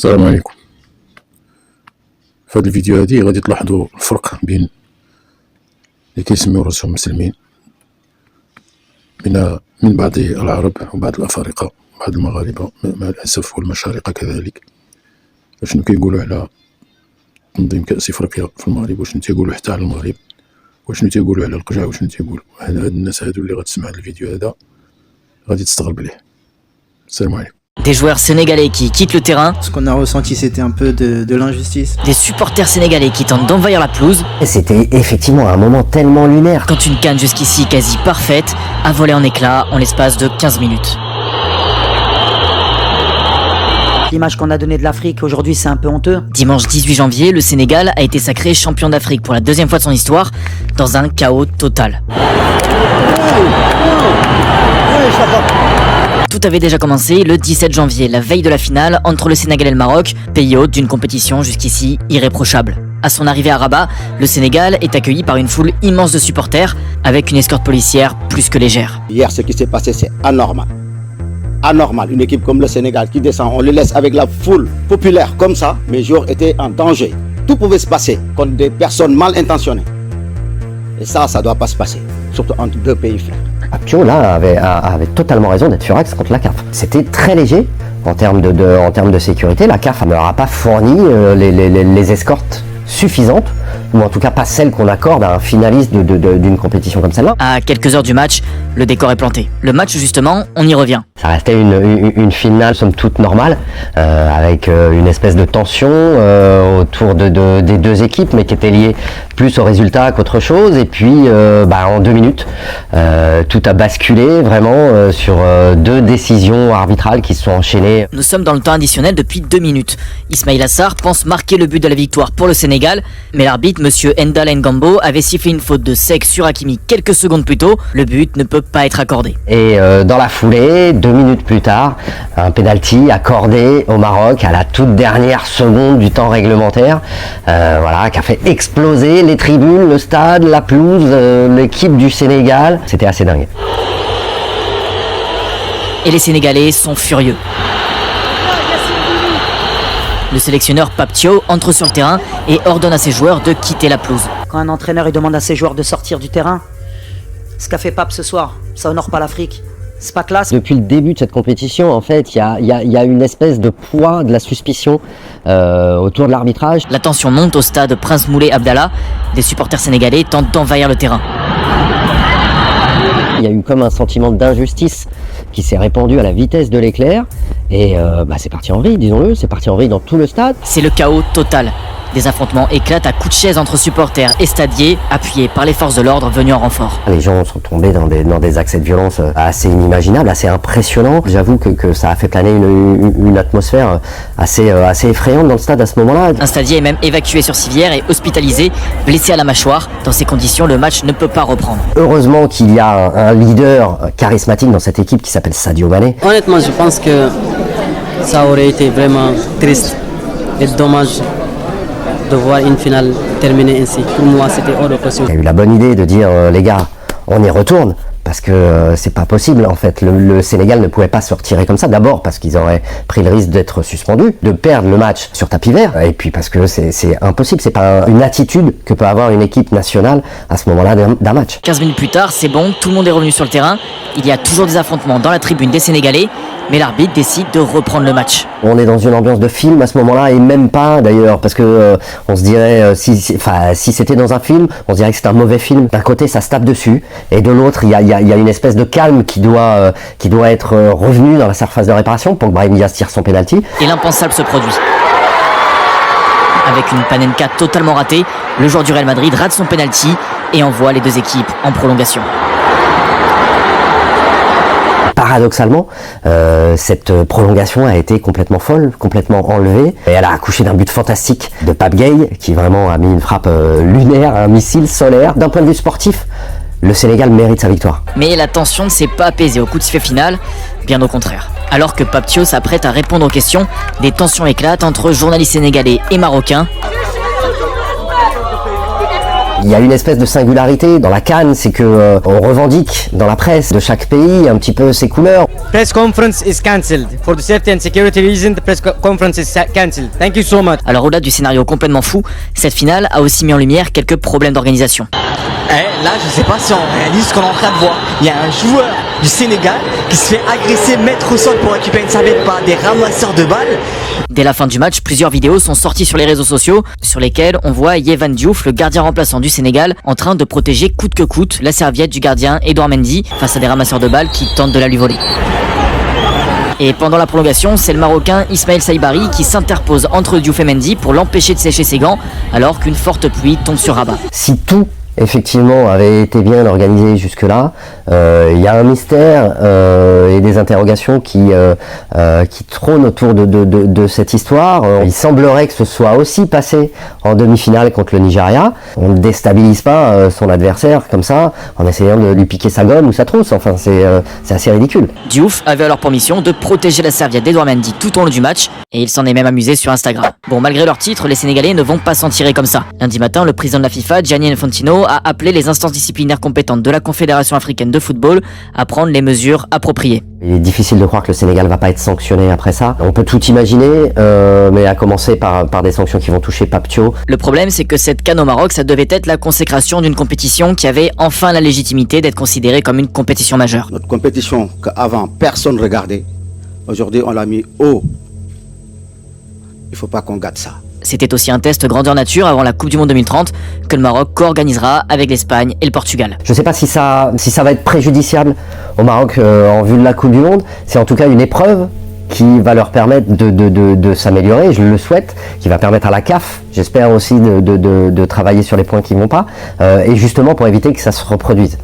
السلام عليكم. في هذه الفيديو هذه غادي تلاحظوا الفرق بين اللي كيسميو راسهم مسلمين من بعض العرب وبعض الأفارقة وبعض المغاربة مع الأسف والمشارقة كذلك. شنو كيقولوا على تنظيم كأس إفريقيا في المغرب، وشنو تيقولوا حتى على المغرب، وشنو تيقولوا على القجع، وشنو تيقولوا. هاد الناس هادو اللي غتسمع هاد الفيديو هذا غادي تستغرب ليه. السلام عليكم. Des joueurs sénégalais qui quittent le terrain. Ce qu'on a ressenti, c'était un peu de l'injustice. Des supporters sénégalais qui tentent d'envahir la pelouse. C'était effectivement un moment tellement lunaire. Quand une canne jusqu'ici quasi parfaite a volé en éclats en l'espace de 15 minutes. L'image qu'on a donnée de l'Afrique aujourd'hui, c'est un peu honteux. Dimanche 18 janvier, le Sénégal a été sacré champion d'Afrique pour la deuxième fois de son histoire dans un chaos total. Tout avait déjà commencé le 17 janvier, la veille de la finale entre le Sénégal et le Maroc, pays hôte d'une compétition jusqu'ici irréprochable. À son arrivée à Rabat, le Sénégal est accueilli par une foule immense de supporters avec une escorte policière plus que légère. Hier, ce qui s'est passé, c'est anormal. Anormal. Une équipe comme le Sénégal qui descend, on le laisse avec la foule populaire comme ça. Mes joueurs étaient en danger. Tout pouvait se passer contre des personnes mal intentionnées. Et ça ne doit pas se passer, surtout entre deux pays frères. Papio, là, avait totalement raison d'être furax contre la CAF. C'était très léger en termes de sécurité. La CAF ne leur a pas fourni les escortes suffisantes, ou en tout cas pas celles qu'on accorde à un finaliste d'une compétition comme celle-là. À quelques heures du match, le décor est planté. Le match, justement, on y revient. Ça restait une finale somme toute normale, avec une espèce de tension autour des deux équipes, mais qui était liée plus au résultat qu'autre chose. Et puis, en 2 minutes, tout a basculé vraiment sur 2 décisions arbitrales qui se sont enchaînées. Nous sommes dans le temps additionnel depuis 2 minutes. Ismaïla Sarr pense marquer le but de la victoire pour le Sénégal, mais l'arbitre, monsieur Ndala Ngambo, avait sifflé une faute de sec sur Hakimi quelques secondes plus tôt. Le but ne peut pas être accordé. Et dans la foulée, 2 minutes plus tard, un pénalty accordé au Maroc à la toute dernière seconde du temps réglementaire, qui a fait exploser les tribunes, le stade, la pelouse, l'équipe du Sénégal. C'était assez dingue. Et les Sénégalais sont furieux. Le sélectionneur Pape Thiaw entre sur le terrain et ordonne à ses joueurs de quitter la pelouse. Quand un entraîneur il demande à ses joueurs de sortir du terrain, ce qu'a fait Pape ce soir, ça honore pas l'Afrique. C'est pas classe. Depuis le début de cette compétition, en fait, il y a une espèce de poids, de la suspicion autour de l'arbitrage. La tension monte au stade Prince Moulay Abdallah. Des supporters sénégalais tentent d'envahir le terrain. Il y a eu comme un sentiment d'injustice qui s'est répandu à la vitesse de l'éclair. Et c'est parti en vrille, disons-le, c'est parti en vrille dans tout le stade. C'est le chaos total. Des affrontements éclatent à coups de chaise entre supporters et stadiers, appuyés par les forces de l'ordre venues en renfort. Les gens sont tombés dans des accès de violence assez inimaginables, assez impressionnants. J'avoue que ça a fait planer une atmosphère assez effrayante dans le stade à ce moment-là. Un stadier est même évacué sur civière et hospitalisé, blessé à la mâchoire. Dans ces conditions, le match ne peut pas reprendre. Heureusement qu'il y a un leader charismatique dans cette équipe qui s'appelle Sadio Mané. Honnêtement, je pense que ça aurait été vraiment triste et dommage de voir une finale terminée ainsi. Pour moi, c'était hors de question. Il a eu la bonne idée de dire les gars, on y retourne. Parce que c'est pas possible en fait, le Sénégal ne pouvait pas se retirer comme ça, d'abord parce qu'ils auraient pris le risque d'être suspendus, de perdre le match sur tapis vert, et puis parce que c'est impossible, c'est pas une attitude que peut avoir une équipe nationale à ce moment-là d'un match. 15 minutes plus tard, c'est bon, tout le monde est revenu sur le terrain, il y a toujours des affrontements dans la tribune des Sénégalais, mais l'arbitre décide de reprendre le match. On est dans une ambiance de film à ce moment-là, et même pas d'ailleurs, parce que on se dirait, si c'était dans un film, on se dirait que c'est un mauvais film. D'un côté ça se tape dessus, et de l'autre il y a une espèce de calme qui doit être revenu dans la surface de réparation pour que Brahim Diaz tire son penalty. Et l'impensable se produit. Avec une Panenka totalement ratée, le joueur du Real Madrid rate son penalty et envoie les 2 équipes en prolongation. Paradoxalement, cette prolongation a été complètement folle, complètement enlevée, et elle a accouché d'un but fantastique de Pape Gueye, qui vraiment a mis une frappe lunaire, un missile solaire. D'un point de vue sportif, le Sénégal mérite sa victoire. Mais la tension ne s'est pas apaisée au coup de sifflet final, bien au contraire. Alors que Pape Thiaw s'apprête à répondre aux questions, des tensions éclatent entre journalistes sénégalais et marocains. Il y a une espèce de singularité dans la CAN, c'est que on revendique dans la presse de chaque pays un petit peu ses couleurs. press conference is cancelled. For the safety and security reason, the press conference is cancelled. Thank you so much. Alors au-delà du scénario complètement fou, cette finale a aussi mis en lumière quelques problèmes d'organisation. Là, je sais pas si on réalise ce qu'on est en train de voir. Il y a un joueur du Sénégal qui se fait agresser, mettre au sol pour récupérer une serviette par des ramasseurs de balles. Dès la fin du match, plusieurs vidéos sont sorties sur les réseaux sociaux sur lesquelles on voit Yehvan Diouf, le gardien remplaçant du Sénégal, en train de protéger coûte que coûte la serviette du gardien Edouard Mendy face à des ramasseurs de balles qui tentent de la lui voler. Et pendant la prolongation, c'est le Marocain Ismaël Saïbari qui s'interpose entre Diouf et Mendy pour l'empêcher de sécher ses gants alors qu'une forte pluie tombe sur Rabat. Si tout effectivement avait été bien organisé jusque-là, il y a un mystère et des interrogations qui trônent autour de cette histoire. Il semblerait que ce soit aussi passé en demi-finale contre le Nigeria. On ne déstabilise pas son adversaire comme ça en essayant de lui piquer sa gomme ou sa trousse. Enfin, c'est assez ridicule. Diouf avait alors pour mission de protéger la serviette d'Edouard Mendy tout au long du match et il s'en est même amusé sur Instagram. Bon, malgré leur titre, les Sénégalais ne vont pas s'en tirer comme ça. Lundi matin, le président de la FIFA, Gianni Infantino, a appelé les instances disciplinaires compétentes de la Confédération africaine de football à prendre les mesures appropriées. Il est difficile de croire que le Sénégal va pas être sanctionné après ça. On peut tout imaginer, mais à commencer par des sanctions qui vont toucher Pape Thiaw. Le problème, c'est que cette CAN au Maroc, ça devait être la consécration d'une compétition qui avait enfin la légitimité d'être considérée comme une compétition majeure. Notre compétition qu'avant personne ne regardait, aujourd'hui on l'a mis haut. Il ne faut pas qu'on gâte ça. C'était aussi un test grandeur nature avant la Coupe du Monde 2030 que le Maroc co-organisera avec l'Espagne et le Portugal. Je ne sais pas si ça va être préjudiciable au Maroc en vue de la Coupe du Monde. C'est en tout cas une épreuve qui va leur permettre de s'améliorer, je le souhaite, qui va permettre à la CAF, j'espère aussi, de travailler sur les points qui ne vont pas, et justement pour éviter que ça se reproduise.